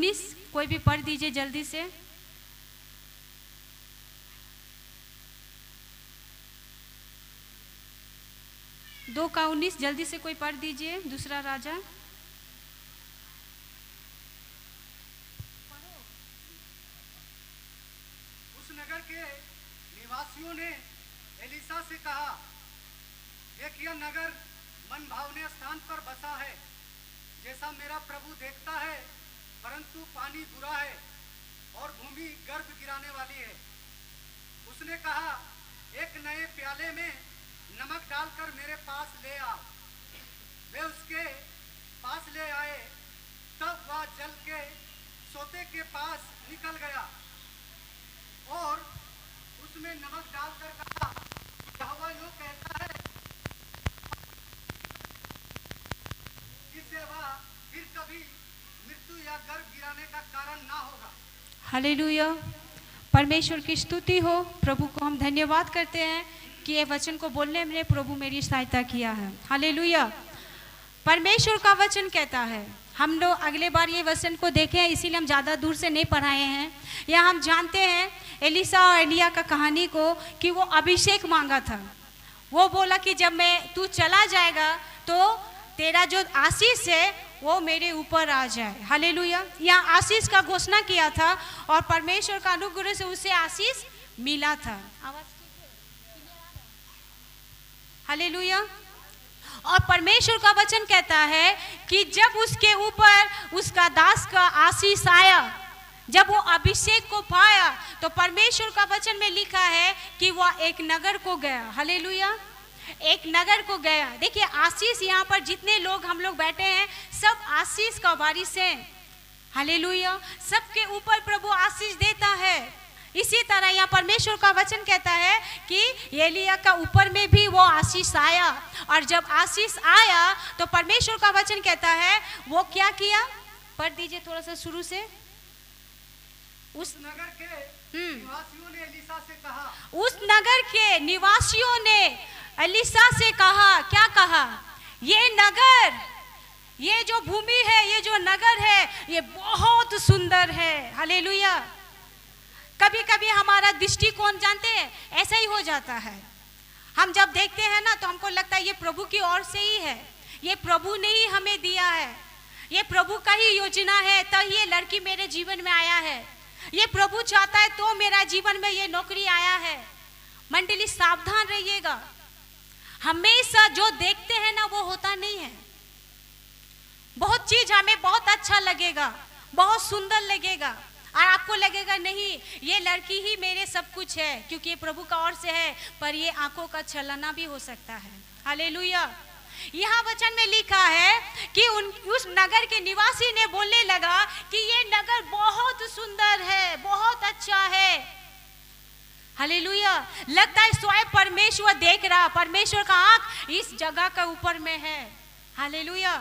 19 कोई भी पढ़ दीजिए जल्दी से। 2:19 जल्दी से कोई पढ़ दीजिए। दूसरा राजा। उस नगर के निवासियों ने एलिसा से कहा, देख यह नगर मन भावने स्थान पर बसा है, जैसा मेरा प्रभु देखता है, परंतु पानी बुरा है और भूमि गर्भ गिराने वाली है। उसने कहा, एक नए प्याले में नमक डालकर मेरे पास ले आओ। वे उसके पास ले आए, तब वह जल के सोते के पास निकल गया और उसमें नमक डालकर कहा, यहोवा यूं कहता है, इससे वह फिर कभी मृत्यु या गर्भ गिराने का कारण ना होगा। हालेलुया। परमेश्वर की स्तुति हो। प्रभु को हम धन्यवाद करते हैं कि ये वचन को बोलने में प्रभु मेरी सहायता किया है। हालेलुया। परमेश्वर का वचन कहता है, हम लोग अगले बार ये वचन को देखे हैं, इसीलिए हम ज़्यादा दूर से नहीं पढ़ाए हैं। या हम जानते हैं एलिसा और एलिया का कहानी को कि वो अभिषेक मांगा था। वो बोला कि जब तू चला जाएगा तो तेरा जो आशीष है वो मेरे ऊपर आ जाए। हालेलुया। यहाँ आशीष का घोषणा किया था और परमेश्वर का अनुग्रह से उसे आशीष मिला था। हालेलुया। और परमेश्वर का वचन कहता है कि जब उसके ऊपर उसका दास का आशीष आया, जब वो अभिषेक को पाया, तो परमेश्वर का वचन में लिखा है कि वह एक नगर को गया। हालेलुया। एक नगर को गया। देखिए आशीष, यहाँ पर जितने लोग हम लोग बैठे हैं सब आशीष का वारिस है। हालेलुया। सबके ऊपर प्रभु आशीष देता है। इसी तरह यहाँ परमेश्वर का वचन कहता है कि एलिया का ऊपर में भी वो आशीष आया, और जब आशीष आया तो परमेश्वर का वचन कहता है वो क्या किया। पढ़ दीजिए थोड़ा सा शुरू से। उस नगर के निवासियों ने एलिसा से कहा, उस नगर के निवासियों ने एलिसा से कहा, क्या कहा, ये नगर, ये जो भूमि है, ये जो नगर है, ये बहुत सुंदर है। हालेलुया। कभी कभी हमारा दृष्टिकोण जानते हैं ऐसा ही हो जाता है। हम जब देखते हैं ना तो हमको लगता है ये प्रभु की ओर से ही है, ये प्रभु ने ही हमें दिया है, ये प्रभु का ही योजना है, तो ये लड़की मेरे जीवन में आया है, ये प्रभु चाहता है तो मेरा जीवन में ये नौकरी आया है। मंडली सावधान रहिएगा, हमेशा जो देखते हैं ना वो होता नहीं है। बहुत चीज हमें बहुत अच्छा लगेगा, बहुत सुंदर लगेगा, और आपको लगेगा नहीं ये लड़की ही मेरे सब कुछ है क्योंकि ये प्रभु का ओर से है, पर ये आंखों का छलना भी हो सकता है। हालेलुया। यहाँ वचन में लिखा है कि उस नगर के निवासी ने बोलने लगा कि ये नगर बहुत सुंदर है, बहुत अच्छा है। हालेलुया। लगता है स्वयं परमेश्वर देख रहा, परमेश्वर का आंख इस जगह के ऊपर में है। हालेलुया।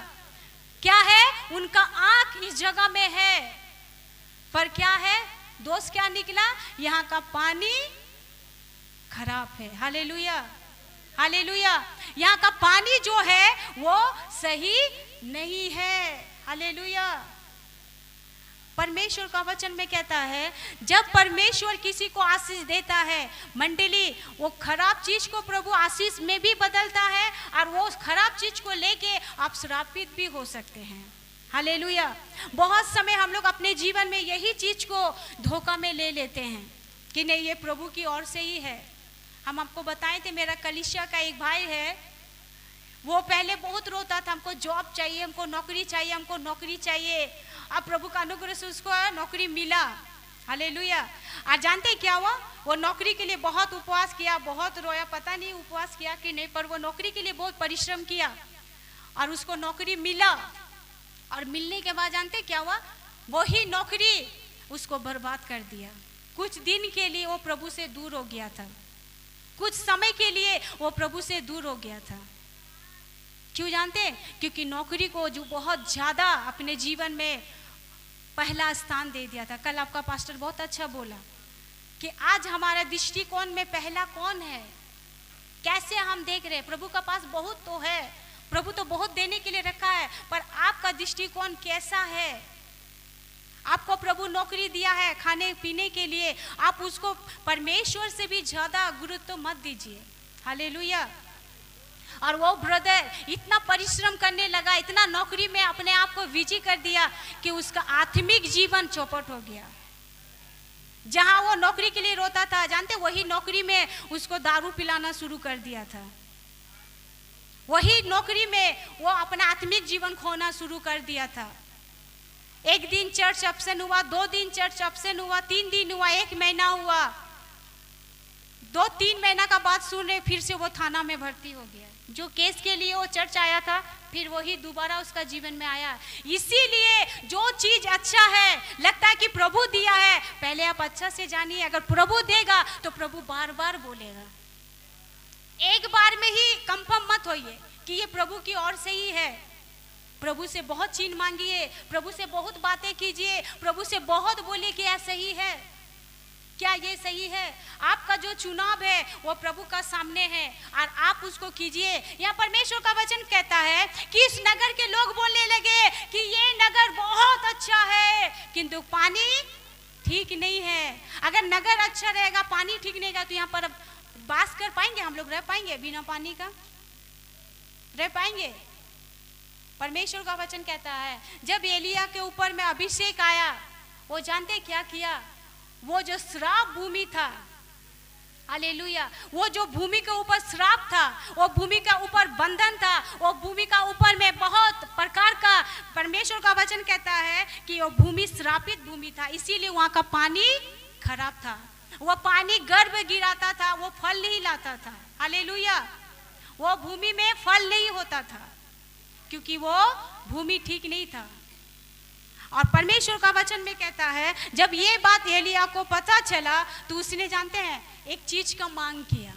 क्या है, उनका आंख इस जगह में है, पर क्या है, दोस्त क्या निकला, यहाँ का पानी खराब है। हालेलुया। हालेलुया। यहाँ का पानी जो है वो सही नहीं है। हालेलुया। परमेश्वर का वचन में कहता है जब परमेश्वर किसी को आशीष देता है मंडली, वो खराब चीज को प्रभु आशीष में भी बदलता है, और वो खराब चीज को लेके आप श्रापित भी हो सकते हैं। हालेलुया। बहुत समय हम लोग अपने जीवन में यही चीज को धोखा में ले लेते हैं कि नहीं ये प्रभु की ओर से ही है। हम आपको बताए थे, मेरा कलिसिया का एक भाई है, वो पहले बहुत रोता था, हमको जॉब चाहिए, हमको नौकरी चाहिए, हमको नौकरी चाहिए। अब प्रभु का अनुग्रह से उसको नौकरी मिला। हालेलुया। आज जानते क्या हुआ, वो नौकरी के लिए बहुत उपवास किया, बहुत रोया, पता नहीं उपवास किया कि नहीं, पर वो नौकरी के लिए बहुत परिश्रम किया और उसको नौकरी मिला। और मिलने के बाद जानते क्या हुआ, वही नौकरी उसको बर्बाद कर दिया। कुछ दिन के लिए वो प्रभु से दूर हो गया था, कुछ समय के लिए वो प्रभु से दूर हो गया था। क्यों जानते हैं, क्योंकि नौकरी को जो बहुत ज्यादा अपने जीवन में पहला स्थान दे दिया था। कल आपका पास्टर बहुत अच्छा बोला कि आज हमारा दृष्टिकोण में पहला कौन है, कैसे हम देख रहे हैं। प्रभु का पास बहुत तो है, प्रभु तो बहुत देने के लिए रखा है, पर आपका दृष्टिकोण कैसा है, आप नौकरी दिया है खाने पीने के लिए, आप उसको परमेश्वर से भी ज्यादा गुरुत्व मत दीजिए। हालेलुया। और वो ब्रदर इतना परिश्रम करने लगा, इतना नौकरी में अपने आप को बिजी कर दिया कि उसका आत्मिक जीवन चौपट हो गया। जहां वो नौकरी के लिए रोता था, जानते वही नौकरी में उसको दारू पिलाना शुरू कर दिया था। वही नौकरी में वो अपना आत्मिक जीवन खोना शुरू कर दिया था। एक दिन चर्च अब्सेंट हुआ, 2 दिन चर्च अब्सेंट हुआ, 3 दिन हुआ, 1 महीना हुआ, 2-3 महीना का बात सुन रहे, फिर से वो थाना में भर्ती हो गया। जो केस के लिए वो चर्च आया था, फिर वही दोबारा उसका जीवन में आया। इसीलिए जो चीज अच्छा है, लगता है कि प्रभु दिया है, पहले आप अच्छा से जानिए। अगर प्रभु देगा तो प्रभु बार बार बोलेगा। एक बार में ही कंफर्म मत होइए कि ये प्रभु की ओर से ही है। प्रभु से बहुत चीज मांगिए, प्रभु से बहुत बातें कीजिए, प्रभु से बहुत बोलिए कि यह सही है, क्या ये सही है। आपका जो चुनाव है वो प्रभु का सामने है और आप उसको कीजिए। यहाँ परमेश्वर का वचन कहता है कि इस नगर के लोग बोलने लगे कि ये नगर बहुत अच्छा है, किंतु पानी ठीक नहीं है। अगर नगर अच्छा रहेगा, पानी ठीक नहीं रहेगा, तो यहाँ पर बास कर पाएंगे हम लोग? रह पाएंगे बिना पानी का? रह पाएंगे? परमेश्वर का वचन कहता है जब एलिया के ऊपर में अभिषेक आया, वो जानते क्या किया? वो जो श्राप भूमि था, हालेलुया, वो जो भूमि के ऊपर श्राप था, वो भूमि का ऊपर बंधन था, वो भूमि का ऊपर में बहुत प्रकार का, परमेश्वर का वचन कहता है कि वो भूमि श्रापित भूमि था, इसीलिए वहां का पानी खराब था। वो पानी गर्भ गिराता था, वो फल नहीं लाता था। हालेलुया। वो भूमि में फल नहीं होता था क्योंकि वो भूमि ठीक नहीं था। और परमेश्वर का वचन में कहता है जब ये बात एलिया को पता चला तो उसने, जानते हैं, एक चीज का मांग किया।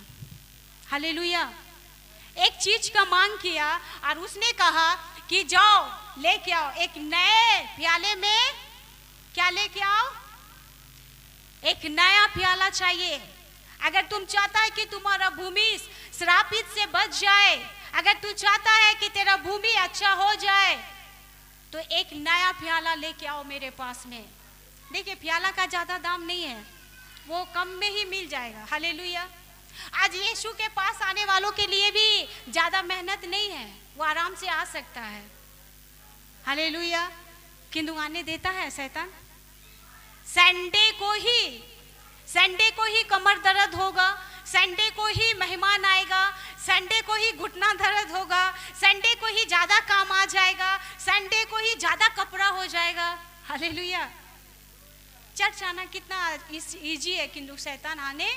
हालेलुया। एक चीज का मांग किया और उसने कहा कि जाओ लेके आओ एक नए प्याले में, क्या लेके आओ? एक नया प्याला चाहिए। अगर तुम चाहता है कि तुम्हारा भूमि श्रापित से बच जाए, अगर तू चाहता है कि तेरा भूमि अच्छा हो जाए, तो एक नया प्याला लेके आओ मेरे पास में। देखिए, प्याला का ज्यादा दाम नहीं है, वो कम में ही मिल जाएगा। हालेलुया। आज यीशु के पास आने वालों के लिए भी ज्यादा मेहनत नहीं है, वो आराम से आ सकता है। हालेलुया। किंतु आने देता है शैतान। संडे को ही कमर दर्द होगा, संडे को ही मेहमान आएगा, संडे को ही घुटना दर्द होगा, संडे को ही ज्यादा काम आ जाएगा, संडे को ही ज्यादा कपड़ा हो जाएगा। हालेलुया। चर्च आना कितना इजी है, किंतु शैतान आने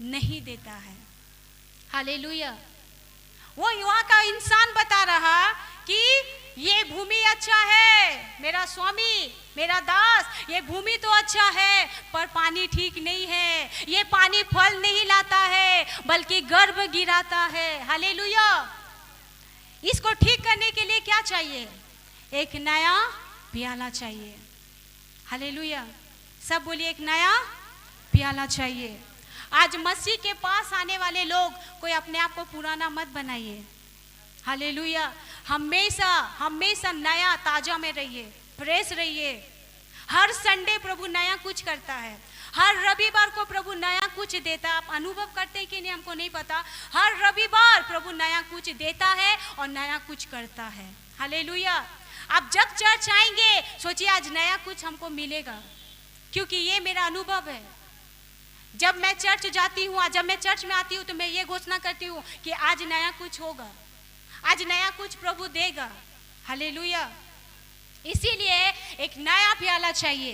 नहीं देता है। हालेलुया। वो युवा का इंसान बता रहा कि ये भूमि अच्छा है, मेरा स्वामी, मेरा दास, ये भूमि तो अच्छा है, पर पानी ठीक नहीं है, ये पानी फल नहीं लाता है, बल्कि गर्भ गिराता है। हालेलुया। इसको ठीक करने के लिए क्या चाहिए? एक नया प्याला चाहिए। हालेलुया। सब बोलिए, एक नया प्याला चाहिए। आज मसीह के पास आने वाले लोग कोई अपने आप को पुराना मत बनाइए। हालेलुया। हमेशा हमेशा नया ताजा में रहिए, फ्रेश रहिए। हर संडे प्रभु नया कुछ करता है, हर रविवार को प्रभु नया कुछ देता है। आप अनुभव करते हैं कि नहीं हमको नहीं पता, हर रविवार प्रभु नया कुछ देता है और नया कुछ करता है। हालेलुया। आप जब चर्च आएंगे सोचिए आज नया कुछ हमको मिलेगा, क्योंकि ये मेरा अनुभव है। जब मैं चर्च जाती हूँ, जब मैं चर्च में आती हूँ, तो मैं ये घोषणा करती हूँ कि आज नया कुछ होगा, आज नया कुछ प्रभु देगा। हालेलुया। इसीलिए एक नया प्याला चाहिए।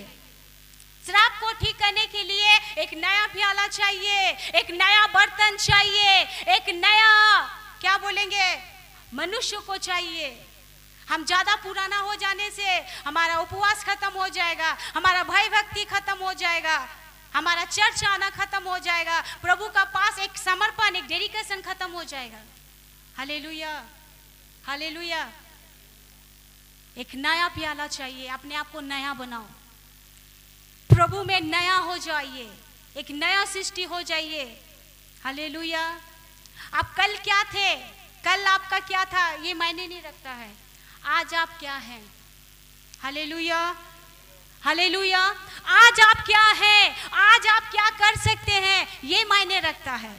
श्राप को ठीक करने के लिए एक नया प्याला चाहिए, एक नया बर्तन चाहिए, एक नया, क्या बोलेंगे, मनुष्य को चाहिए। हम ज्यादा पुराना हो जाने से हमारा उपवास खत्म हो जाएगा, हमारा भय भक्ति खत्म हो जाएगा, हमारा चर्च आना खत्म हो जाएगा, प्रभु का पास एक समर्पण, एक डेडिकेशन खत्म हो जाएगा। हालेलुया। हालेलुया। एक नया प्याला चाहिए। अपने आप को नया बनाओ, प्रभु में नया हो जाइए, एक नया सृष्टि हो जाइए। हालेलुया। आप कल क्या थे, कल आपका क्या था, ये मायने नहीं रखता है, आज आप क्या हैं। हालेलुया। हालेलुया। आज आप क्या हैं, आज आप क्या कर सकते हैं, ये मायने रखता है।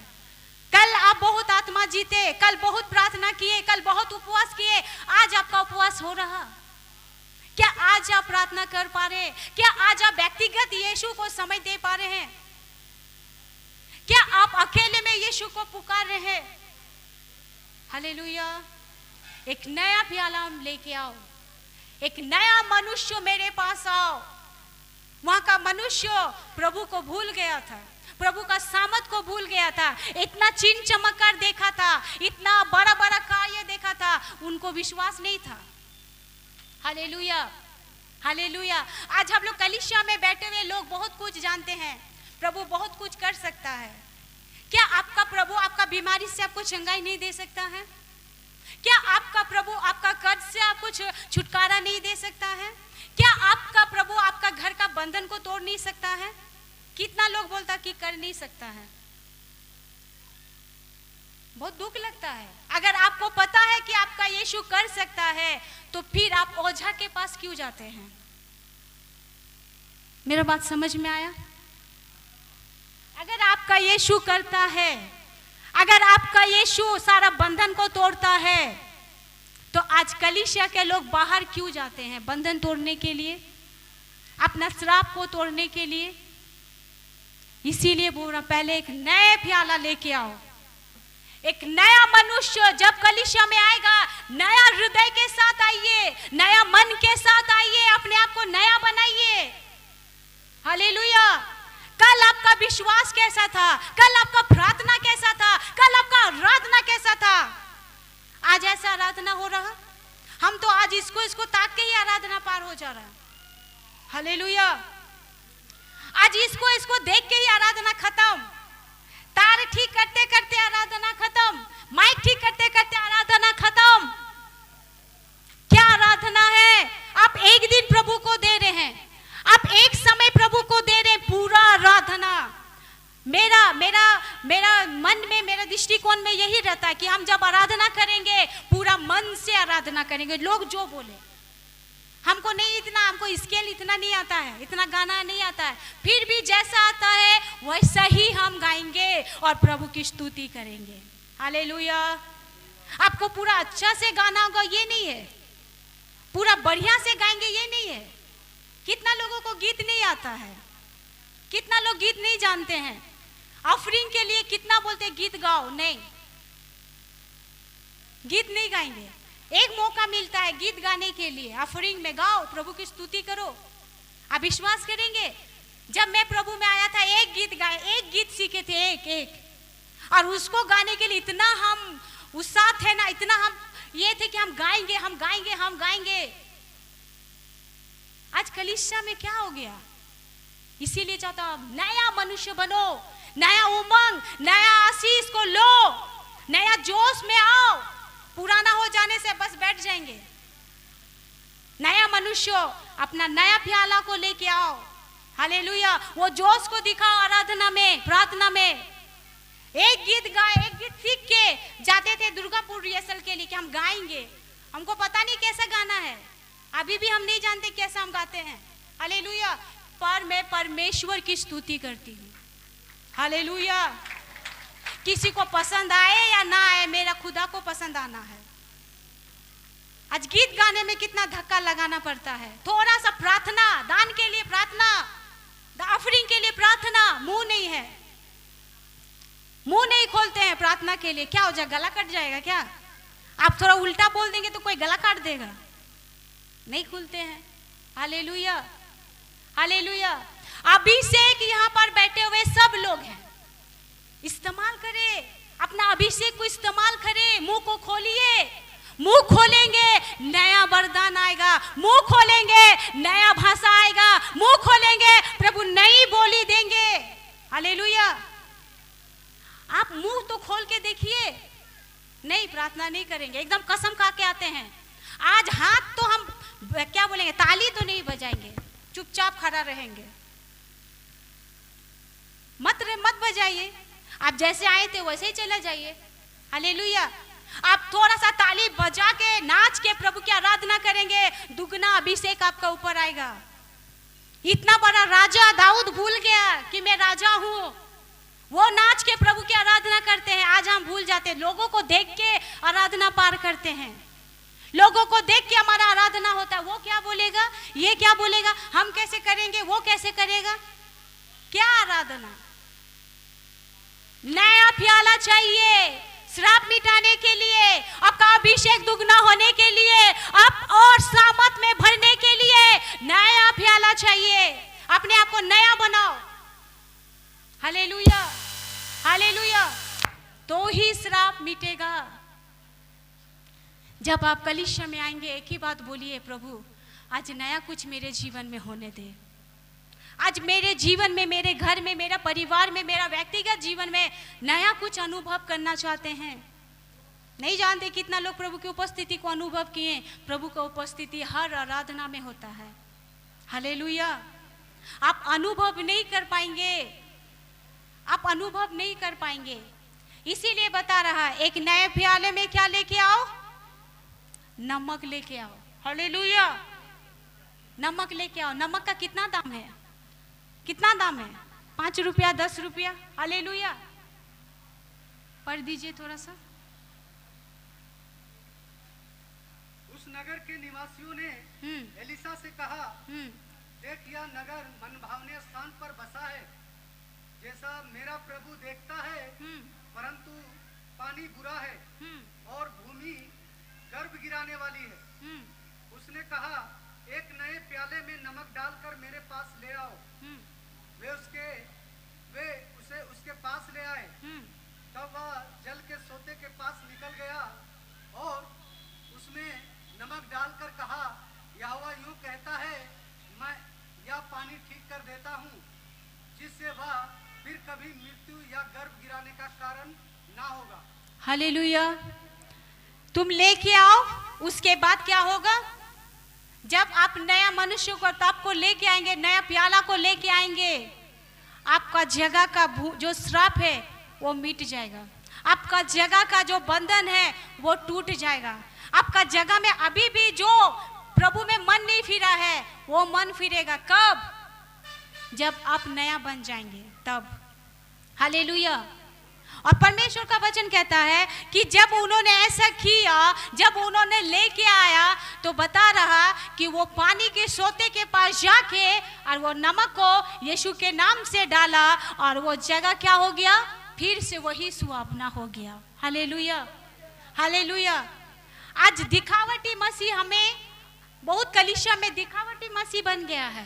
कल आप बहुत आत्मा जीते, कल बहुत प्रार्थना किए, कल बहुत उपवास किए, आज आपका उपवास हो रहा? क्या आज आप प्रार्थना कर पा रहे हैं? क्या आज आप व्यक्तिगत यीशु को समय दे पा रहे हैं? क्या आप अकेले में यीशु को पुकार रहे हैं? हालेलुया। एक नया प्याला लेके आओ, एक नया मनुष्य मेरे पास आओ। वहां का मनुष्य प्रभु को भूल गया था, प्रभु का सामर्थ को भूल गया था, इतना चिन्ह चमत्कार देखा था, इतना बड़ा बड़ा कार्य देखा था, उनको विश्वास नहीं था। Hallelujah, hallelujah. आज हम लोग कलीसिया में बैठे हुए लोग बहुत कुछ जानते हैं, प्रभु बहुत कुछ कर सकता है। क्या आपका प्रभु आपका बीमारी से आपको चंगाई नहीं दे सकता है? क्या आपका प्रभु आपका कर्ज से आपको छुटकारा नहीं दे सकता है? क्या आपका प्रभु आपका घर का बंधन को तोड़ नहीं सकता है? कितना लोग बोलता कि कर नहीं सकता है। बहुत दुख लगता है। अगर आपको पता है कि आपका यीशु कर सकता है, तो फिर आप ओझा के पास क्यों जाते हैं? मेरा बात समझ में आया? अगर आपका यीशु करता है, अगर आपका यीशु सारा बंधन को तोड़ता है, तो आज कलीसिया के लोग बाहर क्यों जाते हैं? बंधन तोड़ने के लिए, अपना श्राप को तोड़ने के लिए। इसीलिए बोल रहा, पहले एक नया प्याला लेके आओ। एक नया मनुष्य जब कलीसिया में आएगा, नया हृदय के साथ आइए, नया मन के साथ आइए, अपने आप को नया बनाइए। हालेलुया। कल आपका विश्वास कैसा था? कल आपका प्रार्थना कैसा था? कल आपका आराधना कैसा था? आज ऐसा आराधना हो रहा? हम तो आज इसको ताक के ही आराधना पार हो जा रहा। हालेलुया। आज इसको देख के ही आराधना खत्म, तार ठीक करते करते आराधना खत्म, माइक ठीक करते करते आराधना खत्म। क्या आराधना है? आप एक दिन प्रभु को दे रहे हैं, आप एक समय प्रभु को दे रहे हैं, पूरा आराधना। मेरा मन में, मेरा दृष्टिकोण में यही रहता है कि हम जब आराधना करेंगे, पूरा मन से आराधना करेंगे। लोग जो बोले, हमको नहीं इतना, हमको स्केल इतना नहीं आता है, इतना गाना नहीं आता है, फिर भी जैसा आता है वैसा ही हम गाएंगे और प्रभु की स्तुति करेंगे। हालेलुया। आपको पूरा अच्छा से गाना होगा ये नहीं है, पूरा बढ़िया से गाएंगे ये नहीं है। कितना लोगों को गीत नहीं आता है, कितना लोग गीत नहीं जानते हैं। ऑफरिंग के लिए कितना बोलते हैं गीत गाओ, नहीं, गीत नहीं गाएंगे। एक मौका मिलता है गीत गाने के लिए, ऑफरिंग में गाओ, प्रभु की स्तुति करो। आप विश्वास करेंगे, जब मैं प्रभु में आया था, एक गीत गाए, एक गीत सीखे थे, एक, और उसको गाने के लिए इतना हम उत्साह थे ना, इतना हम ये थे कि हम गाएंगे, हम गाएंगे, हम गाएंगे। आज कलीसिया में क्या हो गया? इसीलिए चाहता हूं नया मनुष्य बनो, नया उमंग, नया आशीष को लो, नया जोश में आओ। पुराना हो जाने से बस बैठ जाएंगे। नया मनुष्य, अपना नया प्याला को लेके आओ। हालेलुया। वो जोश को दिखाओ आराधना में, प्रार्थना में। एक गीत गाए, एक गीत सीख के जाते थे दुर्गापुर रिहर्सल के लिए कि हम गाएंगे। हमको पता नहीं कैसा गाना है, अभी भी हम नहीं जानते कैसा हम गाते हैं। हालेलुया। पर मैं परमेश्वर की स्तुति करती हूँ। हालेलुया। किसी को पसंद आए या ना आए, मेरा खुदा को पसंद आना है। आज गीत गाने में कितना धक्का लगाना पड़ता है। थोड़ा सा प्रार्थना, दान के लिए प्रार्थना, ऑफरिंग के लिए प्रार्थना, मुंह नहीं है, मुंह नहीं खोलते हैं प्रार्थना के लिए। क्या हो जाएगा? गला कट जाएगा क्या? आप थोड़ा उल्टा बोल देंगे तो कोई गला काट देगा। नहीं खुलते हैं। Hallelujah, hallelujah. अभिषेक यहाँ पर बैठे हुए सब लोग हैं, इस्तेमाल करें, अपना अभिषेक को इस्तेमाल करें। मुंह को खोलिए, मुंह खोलेंगे नया वरदान आएगा, मुंह खोलेंगे नया भाषा आएगा, मुंह खोलेंगे प्रभु नई बोली देंगे। हालेलुया। आप मुंह तो खोल के देखिए, नहीं प्रार्थना नहीं करेंगे, एकदम कसम खा के आते हैं। आज हाथ तो हम क्या बोलेंगे, ताली तो नहीं बजाएंगे, चुपचाप खड़ा रहेंगे। मत बजाइए, आप जैसे आए थे वैसे ही चला जाइए। हालेलुया। आप थोड़ा सा ताली बजा के, नाच के प्रभु की आराधना करेंगे, दुगना अभिषेक आपका ऊपर आएगा। इतना बड़ा राजा दाऊद भूल गया कि मैं राजा हूं। वो नाच के प्रभु की आराधना करते हैं। आज हम भूल जाते हैं, लोगों को देख के आराधना पार करते हैं। लोगों को देख के हमारा आराधना होता है। वो क्या बोलेगा, ये क्या बोलेगा, हम कैसे करेंगे, वो कैसे करेगा। क्या आराधना। नया प्याला चाहिए श्राप मिटाने के लिए, आपका अभिषेक दुगना होने के लिए, आप और सामर्थ में भरने के लिए नया प्याला चाहिए। अपने आप को नया बनाओ। Hallelujah, hallelujah. तो ही श्राप मिटेगा। जब आप कलीसिया में आएंगे, एक ही बात बोलिए, प्रभु आज नया कुछ मेरे जीवन में होने दे। आज मेरे जीवन में, मेरे घर में, मेरा परिवार में, मेरा व्यक्तिगत जीवन में नया कुछ अनुभव करना चाहते हैं। नहीं जानते कितना लोग प्रभु की उपस्थिति को अनुभव किए। प्रभु का उपस्थिति हर आराधना में होता है। हालेलुया। आप अनुभव नहीं कर पाएंगे, आप अनुभव नहीं कर पाएंगे। इसीलिए बता रहा है, एक नए प्याले में क्या लेके आओ, नमक लेके आओ। हालेलुया। नमक लेके आओ। नमक का कितना दाम है, कितना दाम है, 5 रुपया, 10 रुपया। हालेलुया। पढ़ दीजिए थोड़ा सा। उस नगर के निवासियों ने एलिसा से कहा, देख यह नगर मनभावने स्थान पर बसा है, जैसा मेरा प्रभु देखता है, परंतु पानी बुरा है और भूमि गर्भ गिराने वाली है। उसने कहा, एक नए प्याले में नमक डालकर मेरे पास ले आओ। वे उसे उसके पास ले आए। तब वह जल के सोते के पास निकल गया और उसमें नमक डालकर कहा, यहोवा यूं कहता है, मैं यह पानी ठीक कर देता हूँ, जिससे वह फिर कभी मृत्यु या गर्भ गिराने का कारण ना होगा। हालेलुया। तुम लेके आओ, उसके बाद क्या होगा, जब आप नया मनुष्य को तब को लेके आएंगे, नया प्याला को लेके आएंगे, आपका जगह का जो श्राप है वो मिट जाएगा। आपका जगह का जो बंधन है वो टूट जाएगा। आपका जगह में अभी भी जो प्रभु में मन नहीं फिरा है वो मन फिरेगा। कब, जब आप नया बन जाएंगे तब। हालेलुया। और परमेश्वर का वचन कहता है कि जब उन्होंने ऐसा किया, जब उन्होंने लेके आया, तो बता रहा कि वो पानी के सोते के पास जाके और वो नमक को यीशु के नाम से डाला और वो जगह क्या हो गया, फिर से वही सुहावना हो गया। Hallelujah, hallelujah. आज दिखावटी मसीह, हमें बहुत कलीसिया में दिखावटी मसीह बन गया है।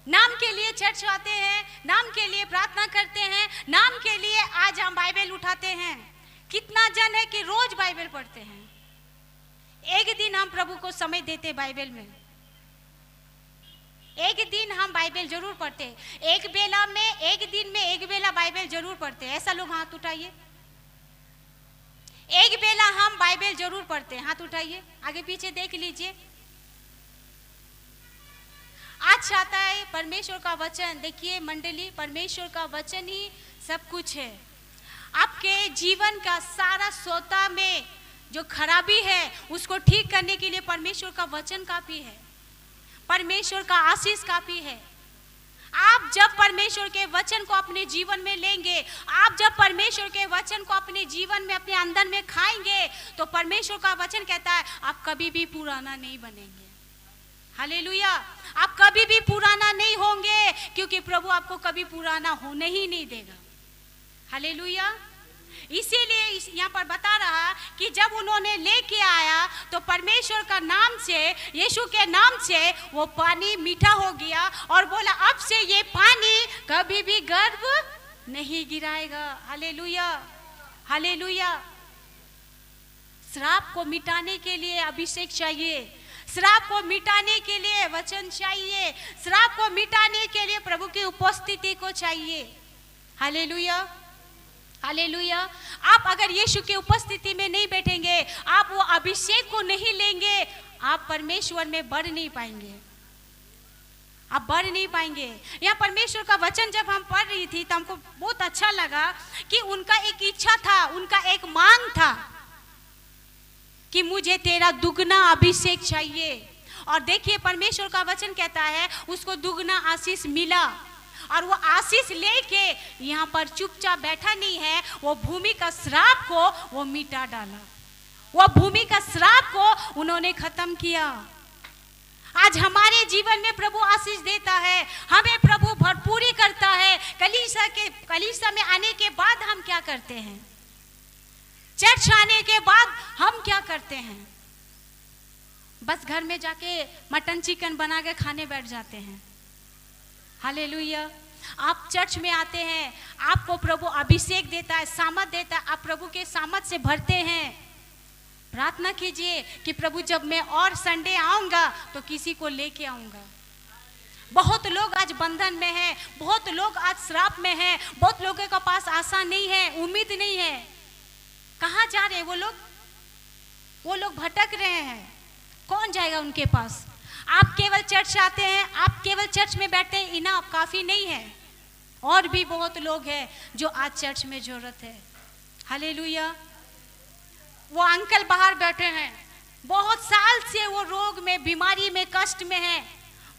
नाम के लिए चर्च आते हैं, नाम के लिए प्रार्थना करते हैं, नाम के लिए आज हम बाइबल उठाते हैं। कितना जन है कि रोज बाइबल पढ़ते हैं। एक दिन हम प्रभु को समय देते बाइबल में, एक दिन हम बाइबल जरूर पढ़ते हैं। एक बेला में, एक दिन में एक बेला बाइबल जरूर पढ़ते हैं। ऐसा लोग हाथ उठाइए। एक बेला हम बाइबल जरूर पढ़ते हैं, हाथ उठाइए, आगे पीछे देख लीजिए। आज चाहता है परमेश्वर का वचन, देखिए मंडली, परमेश्वर का वचन ही सब कुछ है। आपके जीवन का सारा सोता में जो खराबी है उसको ठीक करने के लिए परमेश्वर का वचन काफी है, परमेश्वर का आशीष काफी है। आप जब परमेश्वर के वचन को अपने जीवन में लेंगे, आप जब परमेश्वर के वचन को अपने जीवन में, अपने अंदर में खाएंगे, तो परमेश्वर का वचन कहता है आप कभी भी पुराना नहीं बनेंगे। हालेलुया। आप कभी भी पुराना नहीं होंगे, क्योंकि प्रभु आपको कभी पुराना होने ही नहीं देगा। हालेलुया। इसीलिए यहाँ पर बता रहा कि जब उन्होंने लेके आया तो परमेश्वर का नाम से, यीशु के नाम से वो पानी मीठा हो गया और बोला अब से ये पानी कभी भी गर्भ नहीं गिराएगा। Hallelujah, hallelujah. श्राप को मिटाने के लिए अभिषेक चाहिए, श्राप को मिटाने के लिए वचन चाहिए, श्राप को मिटाने के लिए प्रभु की उपस्थिति को चाहिए। Hallelujah, hallelujah. आप अगर यीशु की उपस्थिति में नहीं बैठेंगे, आप वो अभिषेक को नहीं लेंगे, आप परमेश्वर में बढ़ नहीं पाएंगे, आप बढ़ नहीं पाएंगे। यहाँ परमेश्वर का वचन जब हम पढ़ रही थी तो हमको बहुत अच्छा लगा कि उनका एक इच्छा था, उनका एक मांग था कि मुझे तेरा दुगना अभिषेक चाहिए। और देखिए परमेश्वर का वचन कहता है उसको दुगना आशीष मिला, और वो आशीष लेके यहाँ पर चुपचाप बैठा नहीं है, वो भूमि का श्राप को वो मिटा डाला, वो भूमि का श्राप को उन्होंने खत्म किया। आज हमारे जीवन में प्रभु आशीष देता है, हमें प्रभु भरपूरी करता है। कलीसिया में आने के बाद हम क्या करते हैं? चर्च आने के बाद हम क्या करते हैं? बस घर में जाके मटन चिकन बना के खाने बैठ जाते हैं। हालेलुया। आप चर्च में आते हैं, आपको प्रभु अभिषेक देता है, सामर्थ देता है, आप प्रभु के सामर्थ से भरते हैं। प्रार्थना कीजिए कि प्रभु जब मैं और संडे आऊंगा तो किसी को लेके आऊंगा। बहुत लोग आज बंधन में हैं, बहुत लोग आज श्राप में हैं, बहुत लोगों के पास आशा नहीं है, उम्मीद नहीं है। कहाँ जा रहे हैं वो लोग? वो लोग भटक रहे हैं, कौन जाएगा उनके पास? आप केवल चर्च आते हैं, आप केवल चर्च में बैठते हैं, इना काफी नहीं है, और भी बहुत लोग हैं जो आज चर्च में जरूरत है। हालेलुया। वो अंकल बाहर बैठे हैं, बहुत साल से वो रोग में, बीमारी में, कष्ट में है।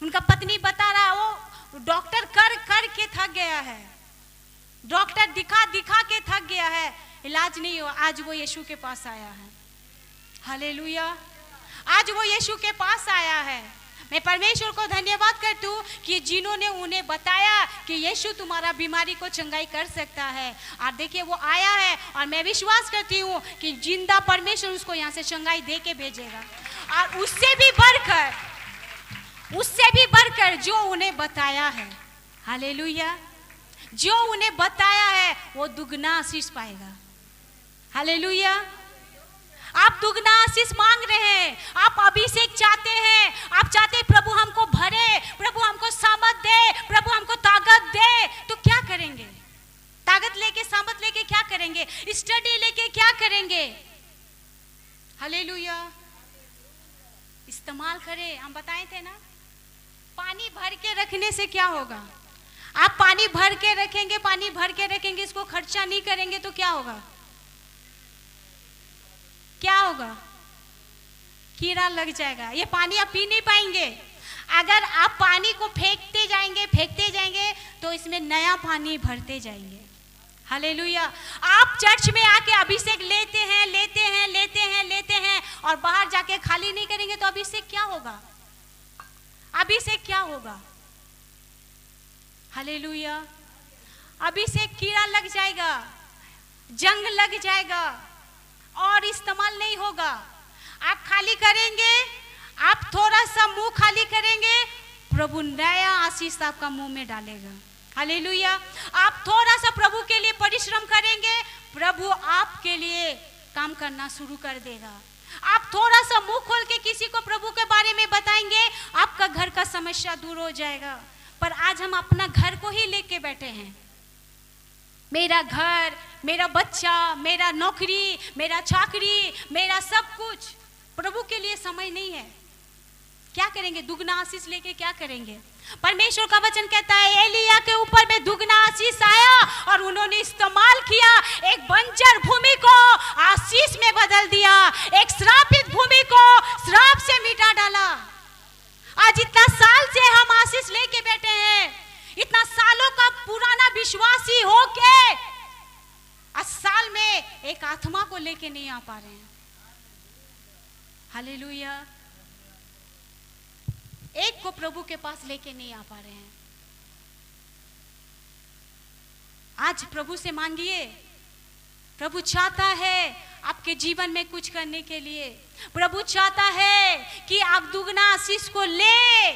उनका पत्नी बता रहा है वो डॉक्टर कर कर के थक गया है, डॉक्टर दिखा दिखा के थक गया है, इलाज नहीं हुआ। आज वो यीशु के पास आया है। हालेलुया। आज वो यीशु के पास आया है। मैं परमेश्वर को धन्यवाद करती हूँ कि जिन्होंने उन्हें बताया कि यीशु तुम्हारा बीमारी को चंगाई कर सकता है। और देखिए वो आया है, और मैं विश्वास करती हूँ कि जिंदा परमेश्वर उसको यहाँ से चंगाई दे के भेजेगा। और उससे भी बढ़कर जो उन्हें बताया है, हालेलुया, जो उन्हें बताया है वो दुगना आशीष पाएगा। हालेलुया। आप दुगना आशीष मांग रहे हैं, आप अभिषेक चाहते हैं, आप चाहते हैं प्रभु हमको भरे, प्रभु हमको सामर्थ दे, प्रभु हमको ताकत दे, तो क्या करेंगे? ताकत लेके, सामर्थ लेके क्या करेंगे? स्टडी लेके क्या करेंगे? हालेलुया। इस्तेमाल करें। हम बताए थे ना, पानी भर के रखने से क्या होगा? आप पानी भर के रखेंगे, पानी भर के रखेंगे, इसको खर्चा नहीं करेंगे तो क्या होगा? क्या होगा? कीड़ा लग जाएगा, ये पानी आप पी नहीं पाएंगे। अगर आप पानी को फेंकते जाएंगे तो इसमें नया पानी भरते जाएंगे। हालेलुया। आप चर्च में आके अभिषेक लेते हैं और बाहर जाके खाली नहीं करेंगे तो अभिषेक क्या होगा? अभिषेक क्या होगा? हालेलुया। अभिषेक कीड़ा लग जाएगा, जंग लग जाएगा और इस्तेमाल नहीं होगा। आप खाली करेंगे, आप थोड़ा सा मुंह खाली करेंगे, प्रभु नया आशीष आपका मुंह में डालेगा। हालेलुया। आप थोड़ा सा प्रभु के लिए परिश्रम करेंगे, प्रभु आपके लिए काम करना शुरू कर देगा। आप थोड़ा सा मुंह खोल के किसी को प्रभु के बारे में बताएंगे, आपका घर का समस्या दूर हो जाएगा। पर आज हम अपना घर को ही लेके बैठे हैं, मेरा घर, मेरा बच्चा, मेरा नौकरी, मेरा चाकरी, मेरा सब कुछ। प्रभु के लिए समय नहीं है। क्या करेंगे? दुगना आशीष लेके क्या करेंगे? परमेश्वर का वचन कहता है एलिया के ऊपर में दुगना आशीष आया और उन्होंने इस्तेमाल किया, एक बंजर भूमि को आशीष में बदल दिया, एक श्रापित भूमि को श्राप से मिटा डाला। आज इतना साल से हम आशीष लेके बैठे हैं, इतना सालों का पुराना विश्वासी हो के आज साल में एक आत्मा को लेके नहीं आ पा रहे हैं। हालेलुया। एक को प्रभु के पास लेके नहीं आ पा रहे हैं। आज प्रभु से मांगिए। प्रभु चाहता है आपके जीवन में कुछ करने के लिए। प्रभु चाहता है कि आप दुगना आशीष को ले।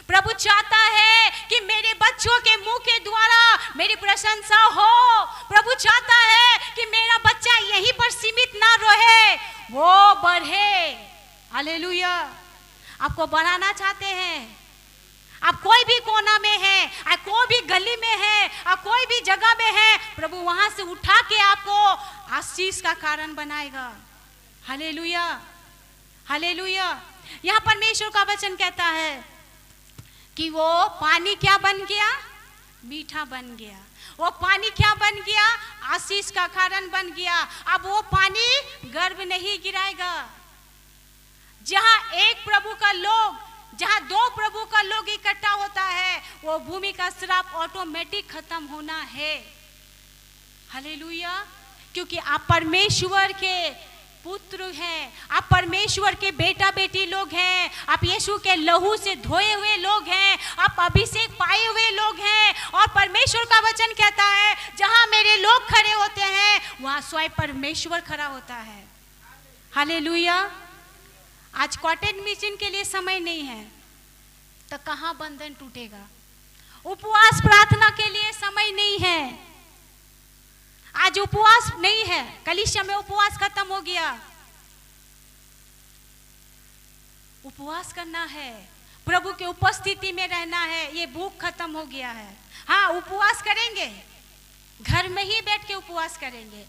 प्रभु चाहता है कि मेरे बच्चों के मुंह के द्वारा मेरी प्रशंसा हो। प्रभु चाहता है कि मेरा बच्चा यहीं पर सीमित ना रहे, वो बढ़े। हालेलुया। आपको बढ़ाना चाहते हैं, आप कोई भी कोना में है, आप कोई भी गली में है, आप कोई भी जगह में है, प्रभु वहां से उठा के आपको आशीष का कारण बनाएगा। हालेलुया। हालेलुया। यहाँ परमेश्वर का वचन कहता है कि वो पानी क्या बन गया? मीठा बन गया। वो पानी क्या बन गया? आशीष का कारण बन गया। अब वो पानी गर्भ नहीं गिराएगा। जहां एक प्रभु का लोग, जहां दो प्रभु का लोग इकट्ठा होता है, वो भूमि का श्राप ऑटोमेटिक खत्म होना है। हालेलुया। क्योंकि आप परमेश्वर के पुत्र हैं, आप परमेश्वर के बेटा बेटी लोग हैं, आप यीशु के लहू से धोए हुए लोग हैं, आप अभिषेक पाए हुए लोग हैं। और परमेश्वर का वचन कहता है जहां मेरे लोग खड़े होते हैं वहां स्वयं परमेश्वर खड़ा होता है। हालेलुया। आज कॉटेज मिशन के लिए समय नहीं है तो कहां बंधन टूटेगा। उपवास प्रार्थना के लिए समय नहीं है, आज उपवास नहीं है, कलीसिया में उपवास खत्म हो गया। उपवास करना है, प्रभु के उपस्थिति में रहना है, ये भूख खत्म हो गया है। हाँ, उपवास करेंगे, घर में ही बैठ के उपवास करेंगे।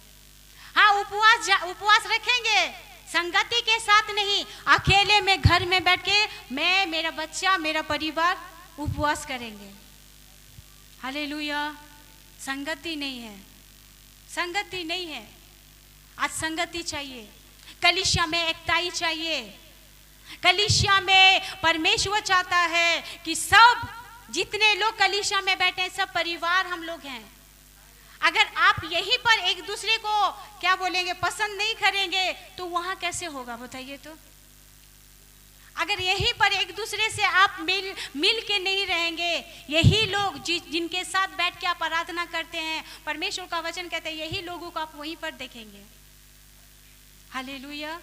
हाँ, उपवास रखेंगे, संगति के साथ नहीं, अकेले में घर में बैठ के मैं, मेरा बच्चा, मेरा परिवार उपवास करेंगे। हालेलुया। संगति नहीं है, संगति नहीं है। आज संगति चाहिए, कलीसिया में एकताई चाहिए। कलीसिया में परमेश्वर चाहता है कि सब जितने लोग कलीसिया में बैठे हैं सब परिवार हम लोग हैं। अगर आप यहीं पर एक दूसरे को क्या बोलेंगे, पसंद नहीं करेंगे तो वहां कैसे होगा बताइए तो। अगर यहीं पर एक दूसरे से आप मिल के नहीं रहेंगे, यही लोग जिनके साथ बैठ के आप आराधना करते हैं, परमेश्वर का वचन कहते हैं यही लोगों को आप वहीं पर देखेंगे। हालेलुया।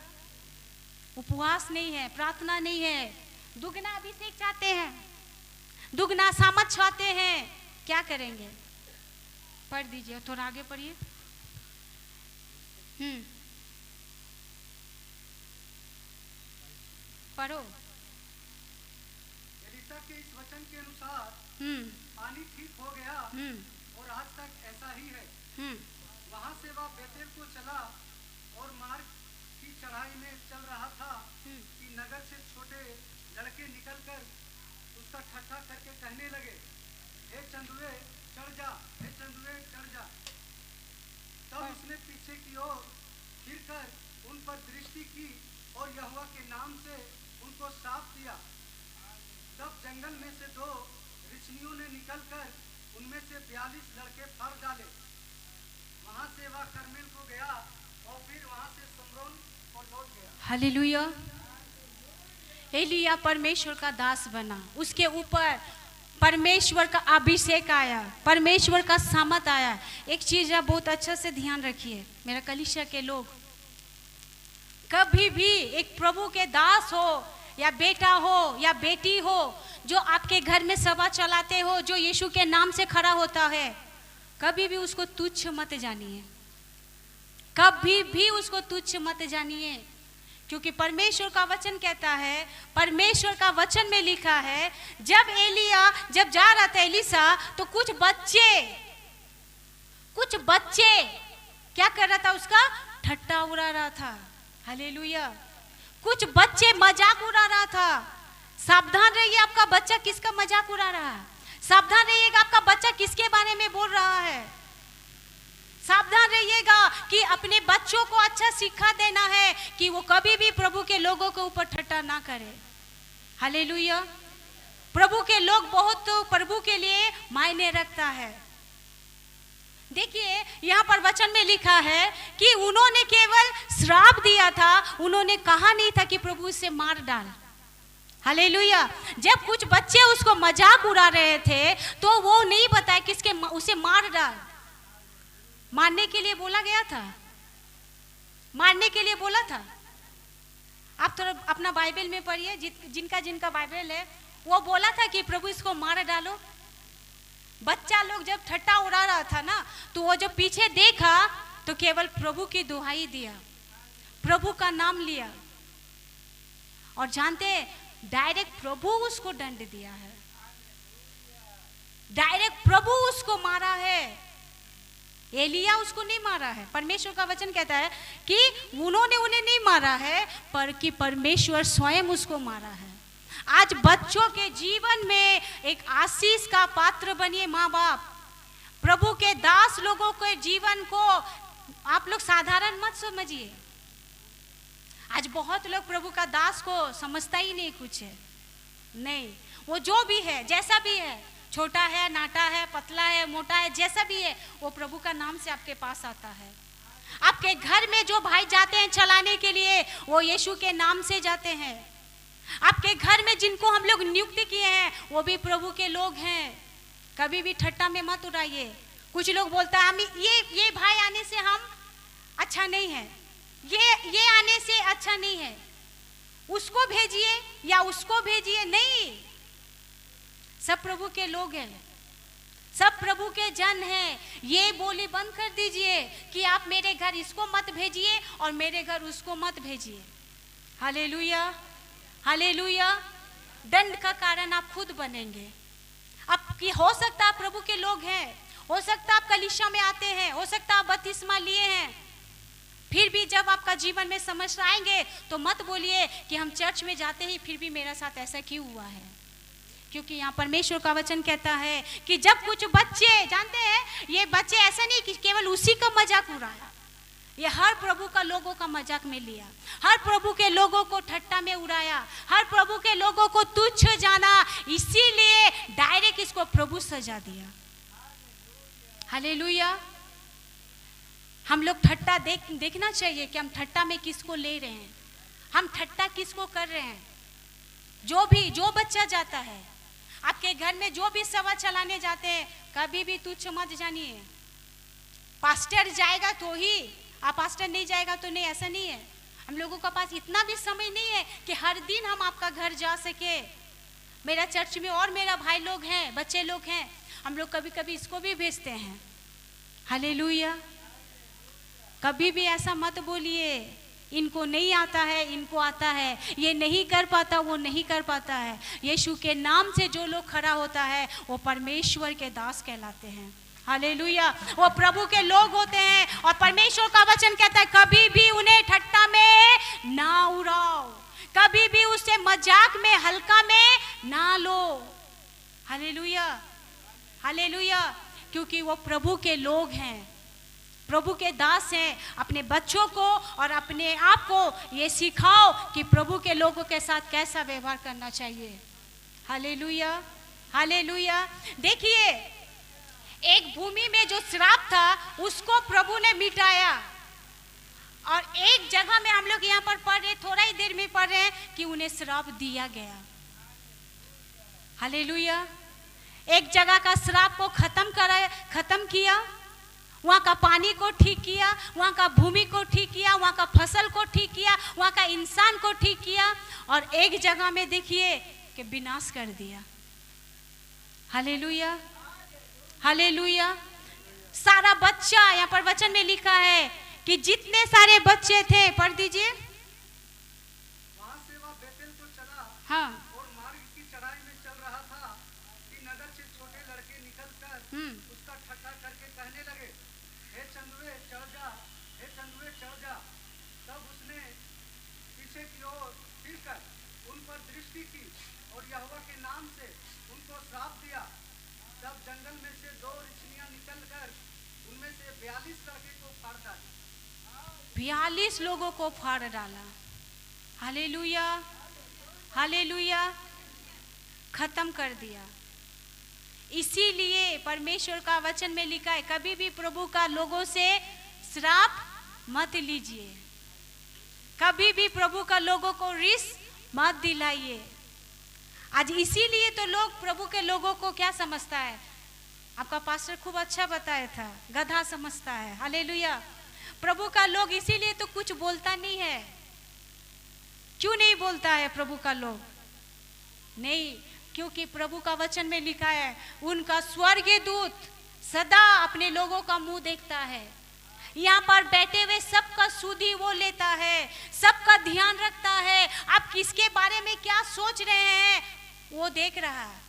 उपवास नहीं है, प्रार्थना नहीं है, दुगना अभिषेक चाहते हैं, दुगना सामर्थ चाहते हैं, क्या करेंगे? पढ़ दीजिए, थोड़ा आगे पढ़िए। पढ़ो। एलीशा के इस वचन के अनुसार पानी ठीक हो गया और आज तक ऐसा ही है। वहां से वह बेतेल को चला और मार्ग की चढ़ाई में चल रहा था कि नगर से छोटे लड़के निकलकर उसका ठट्ठा करके कहने लगे, हे चंदुए चढ़ जा, हे चंदुए चढ़ जा। तब उसने पीछे की ओर फिरकर उन पर दृष्टि की और यहोवा के नाम से उनको साफ दिया। तब जंगल में से दो रिछनियों ने निकलकर उनमें से 42 लड़के फाड़ डाले। वहां से वह कर्मेल को गया और फिर वहां से सुमरोन और लौट गया। हालेलुया। एलिया परमेश्वर का दास बना, उसके ऊपर परमेश्वर का अभिषेक आया, परमेश्वर का सामर्थ आया। एक चीज आप बहुत अच्छा से ध्यान रखिए मेरा कलीसिया के लोग, कभी भी एक प्रभु के दास हो या बेटा हो या बेटी हो जो आपके घर में सभा चलाते हो, जो यीशु के नाम से खड़ा होता है, कभी भी उसको तुच्छ मत जानिए, कभी भी उसको तुच्छ मत जानिए। क्योंकि परमेश्वर का वचन कहता है, परमेश्वर का वचन में लिखा है, जब एलिया जब जा रहा था एलीशा, तो कुछ बच्चे क्या कर रहा था, उसका ठट्टा उड़ा रहा था। हालेलुया। कुछ बच्चे मजाक उड़ा रहा था। सावधान रहिए, आपका बच्चा किसका मजाक उड़ा रहा है। सावधान रहिएगा, आपका बच्चा किसके बारे में बोल रहा है। सावधान रहिएगा कि अपने बच्चों को अच्छा शिक्षा देना है कि वो कभी भी प्रभु के लोगों के ऊपर ठट्टा ना करे। हालेलुया। प्रभु के लोग बहुत तो प्रभु के लिए मायने रखता है। देखिए यहाँ पर वचन में लिखा है कि उन्होंने केवल श्राप दिया था, उन्होंने कहा नहीं था कि प्रभु इसे मार डाल। हालेलुया। जब कुछ बच्चे उसको मजाक उड़ा रहे थे तो वो नहीं बताया किसके उसे मार डाल। मारने के लिए बोला गया था, मारने के लिए बोला था। आप थोड़ा अपना बाइबल में पढ़िए, जिनका बाइबल है, वो बोला था कि प्रभु इसको मार डालो। बच्चा लोग जब ठट्टा उड़ा रहा था ना, तो वो जब पीछे देखा तो केवल प्रभु की दुहाई दिया, प्रभु का नाम लिया, और जानते डायरेक्ट प्रभु उसको दंड दिया है, डायरेक्ट प्रभु उसको मारा है। एलिया उसको नहीं मारा है। परमेश्वर का वचन कहता है कि उन्होंने उन्हें नहीं मारा है, पर कि परमेश्वर स्वयं उसको मारा है। आज बच्चों के जीवन में एक आशीष का पात्र बनिए माँ बाप। प्रभु के दास लोगों के जीवन को आप लोग साधारण मत समझिए। आज बहुत लोग प्रभु का दास को समझता ही नहीं कुछ है। नहीं, वो जो भी है, जैसा भी है, छोटा है, नाटा है, पतला है, मोटा है, जैसा भी है, वो प्रभु का नाम से आपके पास आता है। आपके घर में जो भाई जाते हैं चलाने के लिए, वो यीशु के नाम से जाते हैं। आपके घर में जिनको हम लोग नियुक्त किए हैं, वो भी प्रभु के लोग हैं। कभी भी ठट्टा में मत उड़ाइए। कुछ लोग बोलता है हम ये भाई आने से हम अच्छा नहीं है, ये आने से अच्छा नहीं है, उसको भेजिए या उसको भेजिए। नहीं, सब प्रभु के लोग हैं, सब प्रभु के जन हैं। ये बोली बंद कर दीजिए कि आप मेरे घर इसको मत भेजिए और मेरे घर उसको मत भेजिए। Hallelujah, hallelujah. दंड का कारण आप खुद बनेंगे। आपकी हो सकता है प्रभु के लोग हैं, हो सकता है आप कलीसिया में आते हैं, हो सकता है आप बपतिस्मा लिए हैं, फिर भी जब आपका जीवन में समस्या आएंगे तो मत बोलिए कि हम चर्च में जाते ही फिर भी मेरे साथ ऐसा क्यों हुआ है। क्योंकि यहाँ परमेश्वर का वचन कहता है कि जब कुछ बच्चे, जानते हैं ये बच्चे ऐसा नहीं कि केवल उसी का मजाक उड़ाया, ये हर प्रभु का लोगों का मजाक में लिया, हर प्रभु के लोगों को ठट्टा में उड़ाया, हर प्रभु के लोगों को तुच्छ जाना, इसीलिए डायरेक्ट इसको प्रभु सजा दिया। हालेलुया। हम लोग ठट्टा देखना चाहिए कि हम ठट्टा में किसको ले रहे हैं, हम ठट्टा किसको कर रहे हैं। जो बच्चा जाता है आपके घर में, जो भी सभा चलाने जाते हैं, कभी भी तुच्छ मत जानिए। पास्टर जाएगा तो ही, आप पास्टर नहीं जाएगा तो नहीं, ऐसा नहीं है। हम लोगों के पास इतना भी समय नहीं है कि हर दिन हम आपका घर जा सके। मेरा चर्च में और मेरा भाई लोग हैं, बच्चे लोग हैं, हम लोग कभी कभी इसको भी भेजते हैं। हालेलुया। कभी भी ऐसा मत बोलिए इनको नहीं आता है, इनको आता है, ये नहीं कर पाता, वो नहीं कर पाता है। यीशु के नाम से जो लोग खड़ा होता है वो परमेश्वर के दास कहलाते हैं। हालेलुया। वो प्रभु के लोग होते हैं और परमेश्वर का वचन कहता है कभी भी उन्हें ठट्टा में ना उड़ाओ, कभी भी उसे मजाक में, हल्का में ना लो। Hallelujah, hallelujah. क्योंकि वो प्रभु के लोग हैं, प्रभु के दास हैं। अपने बच्चों को और अपने आप को ये सिखाओ कि प्रभु के लोगों के साथ कैसा व्यवहार करना चाहिए। Hallelujah, hallelujah. देखिए, एक भूमि में जो श्राप था उसको प्रभु ने मिटाया, और एक जगह में हम लोग यहाँ पर पढ़ रहे, थोड़ा ही देर में पढ़ रहे हैं कि उन्हें श्राप दिया गया। हालेलुया। एक जगह का श्राप को खत्म किया, वहाँ का पानी को ठीक किया, वहाँ का भूमि को ठीक किया, वहाँ का फसल को ठीक किया, वहाँ का इंसान को ठीक किया, और एक जगह में देखिए कि विनाश कर दिया। Hallelujah, hallelujah. सारा बच्चा, यहाँ पर वचन में लिखा है कि जितने सारे बच्चे थे, पढ़ दीजिए। वहाँ से वह बेतेल को चला, हाँ, और मार्ग की चढ़ाई में चल रहा था कि नगर से छोटे लड़के निकलकर उसका ठट्ठा करके कहने लगे, हे चंदुए चढ़ जा, हे चंदुए चढ़ जा। तब उसने पीछे की ओर फिरकर उन पर दृष्टि की और यहोवा के नाम से उनको श्राप दिया। तब जंगल में से 2 रिछलियां निकलकर उनमें से 42 लड़के को फाड़ डाली। 42 लोगों को फाड़ डाला। Hallelujah, hallelujah. खत्म कर दिया। इसीलिए परमेश्वर का वचन में लिखा है कभी भी प्रभु का लोगों से श्राप मत लीजिए, कभी भी प्रभु का लोगों को रिस मत दिलाइए। आज इसीलिए तो लोग प्रभु के लोगों को क्या समझता है, आपका पास्टर खूब अच्छा बताया था, गधा समझता है। हालेलुया। प्रभु का लोग इसीलिए तो कुछ बोलता नहीं है। क्यों नहीं बोलता है प्रभु का लोग? नहीं, क्योंकि प्रभु का वचन में लिखा है उनका स्वर्गीय दूत सदा अपने लोगों का मुंह देखता है। यहाँ पर बैठे हुए सबका सुधि वो लेता है, सबका ध्यान रखता है। आप किसके बारे में क्या सोच रहे हैं वो देख रहा है,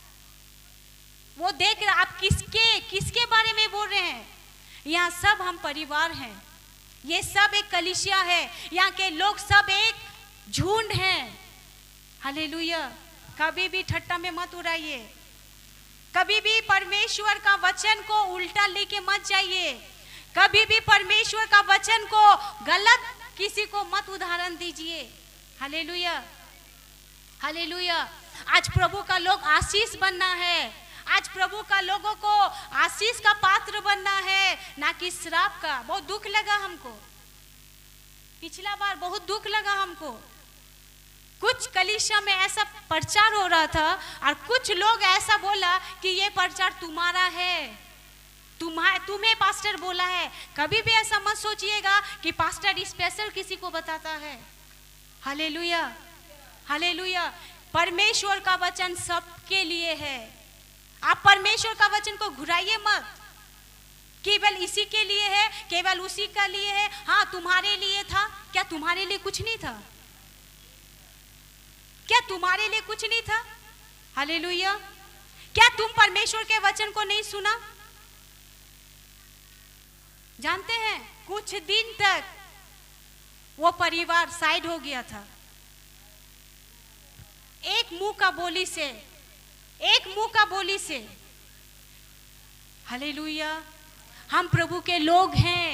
वो देख रहा। आप किसके बारे में बोल रहे हैं? यहाँ सब हम परिवार हैं, ये सब एक कलीसिया है, यहाँ के लोग सब एक झुंड हैं। हालेलुया। कभी भी ठट्टा में मत उड़ाइए, कभी भी परमेश्वर का वचन को उल्टा लेके मत जाइए, कभी भी परमेश्वर का वचन को गलत किसी को मत उदाहरण दीजिए। Hallelujah, hallelujah. आज प्रभु का लोग आशीष बनना है। आज प्रभु का लोगों को आशीष का पात्र बनना है, ना कि श्राप का। बहुत दुख लगा हमको, पिछला बार बहुत दुख लगा हमको। कुछ कलीसिया में ऐसा प्रचार हो रहा था और कुछ लोग ऐसा बोला कि ये प्रचार तुम्हारा है, तुम्हें पास्टर बोला है। कभी भी ऐसा मत सोचिएगा कि पास्टर स्पेशल किसी को बताता है। Hallelujah, hallelujah. परमेश्वर का वचन सबके लिए है। आप परमेश्वर का वचन को घुराइए मत, केवल इसी के लिए है, केवल उसी का लिए है। हाँ, तुम्हारे लिए था क्या? तुम्हारे लिए कुछ नहीं था क्या? तुम्हारे लिए कुछ नहीं था? हालेलुया। क्या तुम परमेश्वर के वचन को नहीं सुना? जानते हैं, कुछ दिन तक वो परिवार साइड हो गया था। एक मुंह का बोली से, एक मुंह का बोली से। हालेलुया। हम प्रभु के लोग हैं,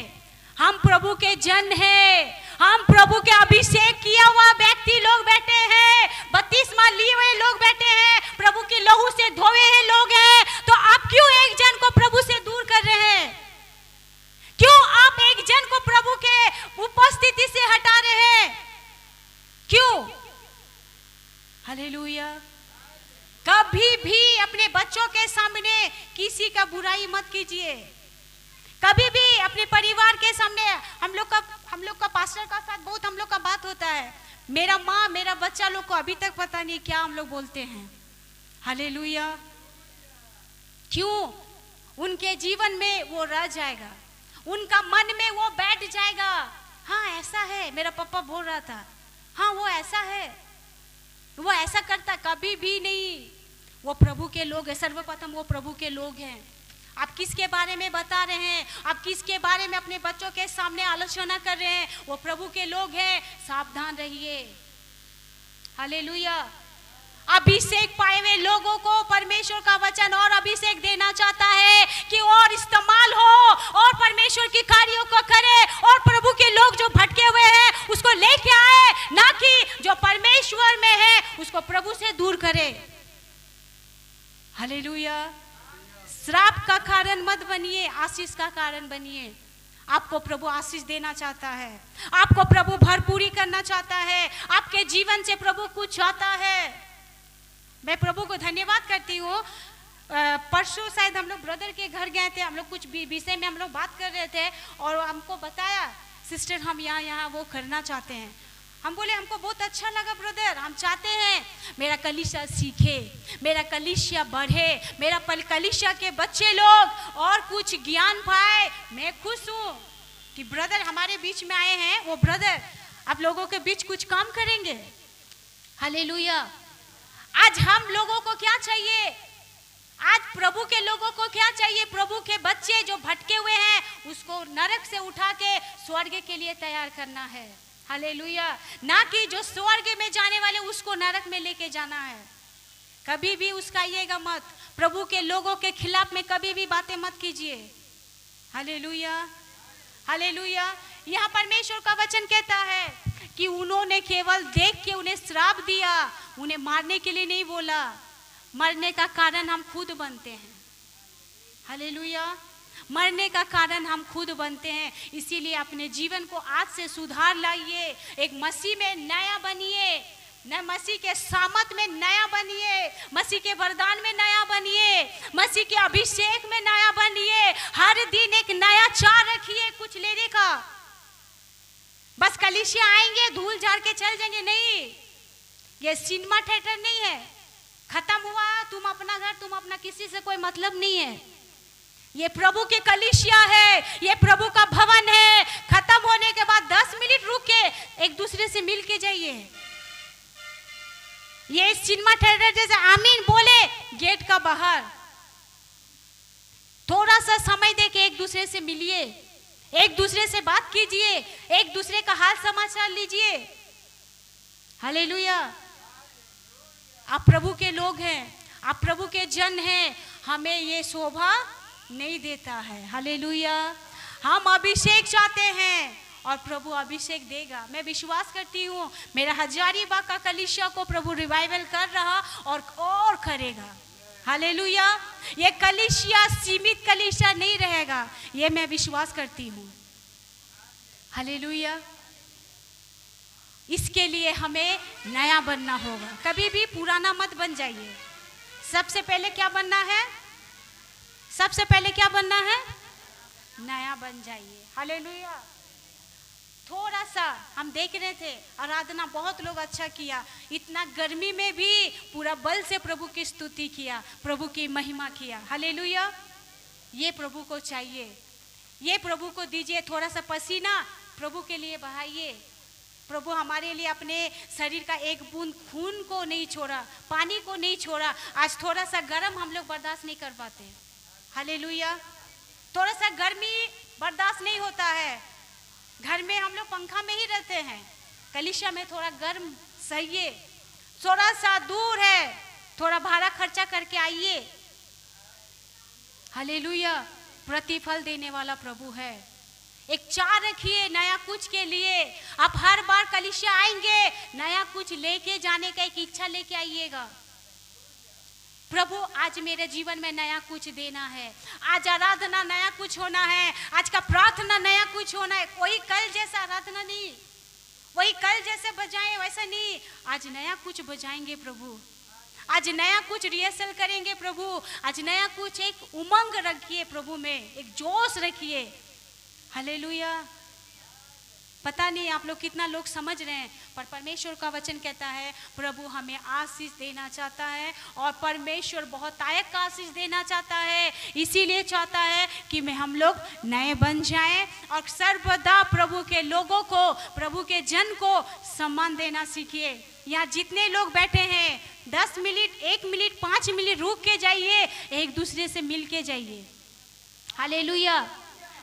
हम प्रभु के जन हैं, हम प्रभु के अभिषेक किया हुआ व्यक्ति लोग बैठे हैं, बपतिस्मा लिए हुए लोग बैठे हैं, प्रभु के लहू से धोए हुए लोग हैं। तो आप क्यों एक जन को प्रभु से दूर कर रहे हैं? क्यों आप एक जन को प्रभु के उपस्थिति से हटा रहे हैं? क्यों? हालेलुया। कभी भी अपने बच्चों के सामने किसी का बुराई मत कीजिए। कभी भी अपने परिवार के सामने, हम लोग का पास्टर का साथ बहुत हम लोग का बात होता है। मेरा माँ, मेरा बच्चा लोग को अभी तक पता नहीं क्या हम लोग बोलते हैं। हालेलुया। क्यों? उनके जीवन में वो रह जाएगा, उनका मन में वो बैठ जाएगा। हाँ, ऐसा है, मेरा पापा बोल रहा था, हाँ वो ऐसा है, वो ऐसा करता। कभी भी नहीं। वो प्रभु के लोग हैं, सर्वप्रथम वो प्रभु के लोग हैं। आप किसके बारे में बता रहे हैं? आप किसके बारे में अपने बच्चों के सामने आलोचना कर रहे हैं? वो प्रभु के लोग हैं, सावधान रहिए। हालेलुया। अभिषेक पाए हुए लोगों को परमेश्वर का वचन और अभिषेक देना चाहता है कि और इस्तेमाल हो और परमेश्वर की कार्यों को करे, और प्रभु के लोग जो भटके हुए हैं उसको लेके आए, ना कि जो परमेश्वर में है उसको प्रभु से दूर करे। हालेलुया। श्राप का कारण मत बनिए, आशीष का कारण बनिए। आपको प्रभु आशीष देना चाहता है, आपको प्रभु भरपूरी करना चाहता है, आपके जीवन से प्रभु कुछ चाहता है। मैं प्रभु को धन्यवाद करती हूँ। परसों शायद हम लोग ब्रदर के घर गए थे, हम लोग कुछ विषय में हम लोग बात कर रहे थे और हमको बताया, सिस्टर हम यहाँ वो करना चाहते हैं। हम बोले हमको बहुत अच्छा लगा ब्रदर, हम चाहते हैं मेरा कलीसिया सीखे, मेरा कलीसिया बढ़े, मेरा कलीसिया के बच्चे लोग और कुछ ज्ञान पाए। मैं खुश हूँ कि ब्रदर हमारे बीच में आए हैं। वो ब्रदर आप लोगों के बीच कुछ काम करेंगे। हालेलुया। आज हम लोगों को क्या चाहिए? आज प्रभु के लोगों को क्या चाहिए? प्रभु के बच्चे जो भटके हुए हैं उसको नरक से उठा के स्वर्ग के लिए तैयार करना है। हालेलुया। ना कि जो स्वर्ग में जाने वाले उसको नरक में लेके जाना है। कभी भी उसका आइएगा मत। प्रभु के लोगों के खिलाफ में कभी भी बातें मत कीजिए। Hallelujah, hallelujah. यहाँ परमेश्वर का वचन कहता है कि उन्होंने केवल देख के उन्हें श्राप दिया, उन्हें मारने के लिए नहीं बोला। मरने का कारण हम खुद बनते हैं। हालेलुया। मरने का कारण हम खुद बनते हैं। इसीलिए अपने जीवन को आज से सुधार लाइए, एक मसीह में नया बनिए, न मसीह के सामर्थ में नया बनिए, मसीह के वरदान में नया बनिए, मसीह के अभिषेक में नया बनिए। हर दिन एक नया चाह रखिए कुछ लेने का। बस कलीसिया आएंगे धूल झाड़ के चल जाएंगे, नहीं। ये सिनेमा थिएटर नहीं है, खत्म हुआ तुम अपना घर, तुम अपना, किसी से कोई मतलब नहीं है। ये प्रभु के कलीसिया है, ये प्रभु का भवन है। खत्म होने के बाद 10 मिनट रुक के एक दूसरे से मिल के जाइए। ये सिनेमा थिएटर जैसे आमीन बोले गेट का बाहर, थोड़ा सा समय देके एक दूसरे से मिलिए, एक दूसरे से बात कीजिए, एक दूसरे का हाल समाचार लीजिए। हालेलुया। आप प्रभु के लोग हैं, आप प्रभु के जन हैं, हमें ये शोभा नहीं देता है। हालेलुया। हम अभिषेक चाहते हैं और प्रभु अभिषेक देगा। मैं विश्वास करती हूँ मेरा हजारीबाग का कलीसिया को प्रभु रिवाइवल कर रहा और करेगा। हालेलुया। ये कलीसिया सीमित कलीसिया नहीं रहेगा, ये मैं विश्वास करती हूँ। हालेलुया। इसके लिए हमें नया बनना होगा, कभी भी पुराना मत बन जाइए। सबसे पहले क्या बनना है? सबसे पहले क्या बनना है? नया बन जाइए। हालेलुया। थोड़ा सा हम देख रहे थे आराधना, बहुत लोग अच्छा किया, इतना गर्मी में भी पूरा बल से प्रभु की स्तुति किया, प्रभु की महिमा किया। हालेलुया। ये प्रभु को चाहिए, ये प्रभु को दीजिए। थोड़ा सा पसीना प्रभु के लिए बहाइए। प्रभु हमारे लिए अपने शरीर का एक बूंद खून को नहीं छोड़ा, पानी को नहीं छोड़ा। आज थोड़ा सा गर्म हम लोग बर्दाश्त नहीं कर पाते। हालेलुया। थोड़ा सा गर्मी बर्दाश्त नहीं होता है, घर में हम लोग पंखा में ही रहते हैं। कलीसिया में थोड़ा गर्म सहिए, थोड़ा सा दूर है, थोड़ा भाड़ा खर्चा करके आइए। हालेलुया। प्रतिफल देने वाला प्रभु है। एक चाह रखिए नया कुछ के लिए। आप हर बार कलीसिया आएंगे, नया कुछ लेके जाने का एक इच्छा लेके आइएगा। प्रभु आज मेरे जीवन में नया कुछ देना है, आज आराधना नया कुछ होना है, आज का प्रार्थना नया कुछ होना है। वही कल जैसा आराधना नहीं, वही कल जैसे बजाएं वैसा नहीं, आज नया कुछ बजाएंगे प्रभु। आज नया कुछ रिहर्सल करेंगे प्रभु। आज नया कुछ, एक उमंग रखिए प्रभु में, एक जोश रखिए। हालेलुया। पता नहीं आप लोग कितना लोग समझ रहे हैं, पर परमेश्वर का वचन कहता है प्रभु हमें आशीष देना चाहता है, और परमेश्वर बहुत लायक का आशीष देना चाहता है। इसीलिए चाहता है कि हम लोग नए बन जाएं और सर्वदा प्रभु के लोगों को, प्रभु के जन को सम्मान देना सीखिए। यहाँ जितने लोग बैठे हैं 10 मिनट, 1 मिनट, 5 मिनट रुक के जाइए, एक दूसरे से मिल के जाइए। हालेलुया।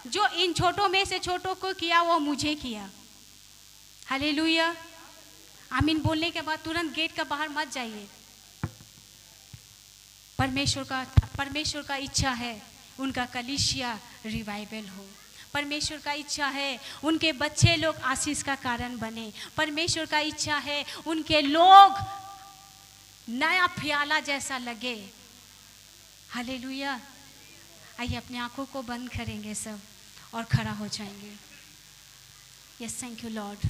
जो इन छोटों में से छोटों को किया वो मुझे किया। हालेलुया। आमीन बोलने के बाद तुरंत गेट का बाहर मत जाइए। परमेश्वर का इच्छा है उनका कलीसिया रिवाइवल हो। परमेश्वर का इच्छा है उनके बच्चे लोग आशीष का कारण बने। परमेश्वर का इच्छा है उनके लोग नया प्याला जैसा लगे। हालेलुया। आइए अपनी आंखों को बंद करेंगे सब और खड़ा हो जाएंगे। Yes, thank you Lord.